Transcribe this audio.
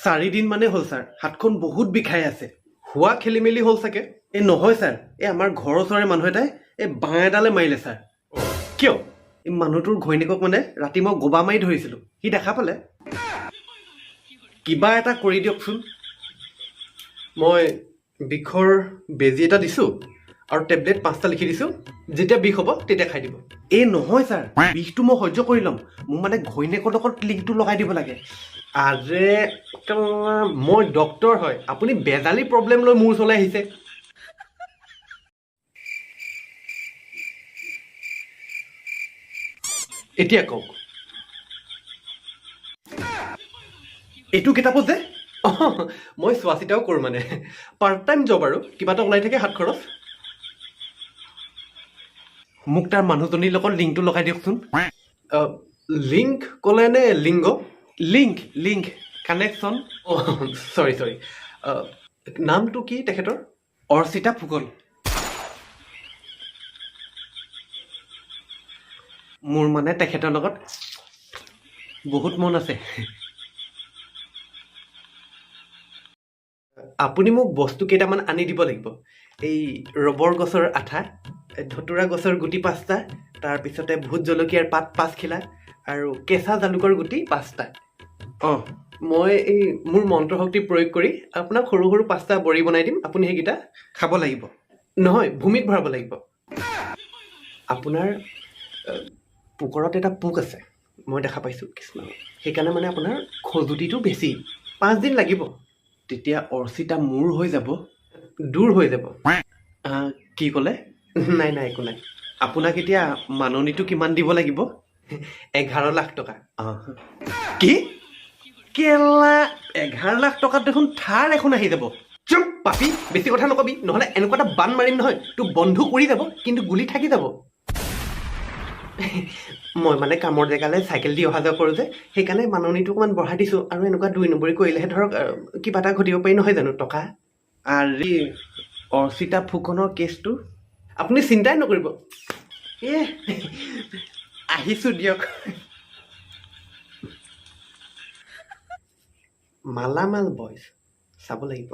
4 দিন মানে হ'ল ছাৰ, হাতখন বহুত বিষাই আছে। হোৱা খেলি মেলি হ'ল চাগে। এই নহয় ছাৰ, এই আমাৰ ঘৰৰ ওচৰৰে মানুহ এটাই এই বাঁহ এডালে মাৰিলে ছাৰ। কিয়? এই মানুহটোৰ ঘৈণীয়েকক মানে ৰাতি মই গোবা মাৰি ধৰিছিলোঁ, সি দেখা পালে। কিবা এটা কৰি দিয়কচোন। মই বিষৰ বেজী এটা দিছোঁ আৰু টেবলেট 5টা লিখি দিছোঁ। যেতিয়া বিষ হ'ব তেতিয়া খাই দিব। এই নহয় ছাৰ, বিষটো মই সহ্য কৰি ল'ম, মোৰ মানে ঘৈণীয়েকৰ লগত লিংকটো লগাই দিব লাগে। আৰে মই ডক্তৰ হয়, আপুনি বেজালী প্ৰব্লেম লৈ মোৰ ওচৰলৈ আহিছে। এতিয়া কওক। এইটো কিতাপত যে মই চোৱা চিতাও কৰোঁ মানে, পাৰ্ট টাইম জব আৰু কিবা এটা ওলাই থাকে হাত খৰচ। মোক তাৰ মানুহজনীৰ লগত লিংকটো লগাই দিয়কচোন। লিংক ক'লে নে লিংগ? Link link connection. অঁ চৰি। নামটো কি তেখেতৰ? অৰ্চিতা ফুকন। মোৰ মানে তেখেতৰ লগত বহুত মন আছে। আপুনি মোক বস্তু কেইটামান আনি দিব লাগিব। এই ৰবৰ গছৰ আঠা, ধতুৰা গছৰ গুটি 5টা, তাৰপিছতে ভোট জলকীয়াৰ পাত 5 খিলা আৰু কেঁচা জালুকৰ গুটি 5টা। অঁ মই এই মোৰ মন্ত্ৰশক্তি প্ৰয়োগ কৰি আপোনাক সৰু সৰু 5টা বড়ি বনাই দিম, আপুনি সেইকেইটা খাব লাগিব। নহয়, ভূমিত ভৰাব লাগিব। আপোনাৰ পোকৰত এটা পোক আছে, মই দেখা পাইছোঁ কৃষ্ণ। সেইকাৰণে মানে আপোনাৰ খজুতিটো বেছি। 5 দিন লাগিব, তেতিয়া অৰ্চিতা মোৰ হৈ যাব, দূৰ হৈ যাব। কি ক'লে? নাই একো নাই। আপোনাক এতিয়া মাননিটো কিমান দিব লাগিব? 11 লাখ টকা। কি? কেলা 11 লাখ টকাত দেখোন থাৰ এখন আহি যাব। চুপ পাপি, বেছি কথা নকবি, নহ'লে এনেকুৱা এটা বান মাৰিম নহয়, তোৰ বন্ধু উৰি যাব কিন্তু গুলি থাকি যাব। মই মানে কামৰ জেগালৈ চাইকেল দি অহা যোৱা কৰোঁ যে, সেইকাৰণে মাননিটো অকণমান বঢ়াই দিছোঁ। আৰু এনেকুৱা 2 নম্বৰী কৰিলেহে ধৰক কিবা এটা ঘটিব পাৰি নহয় জানো, টকা। আৰু অৰ্চিতা ফুকনৰ কেছটো আপুনি চিন্তাই নকৰিব। আহিছোঁ দিয়ক। মালামাল বইজ চাব লাগিব।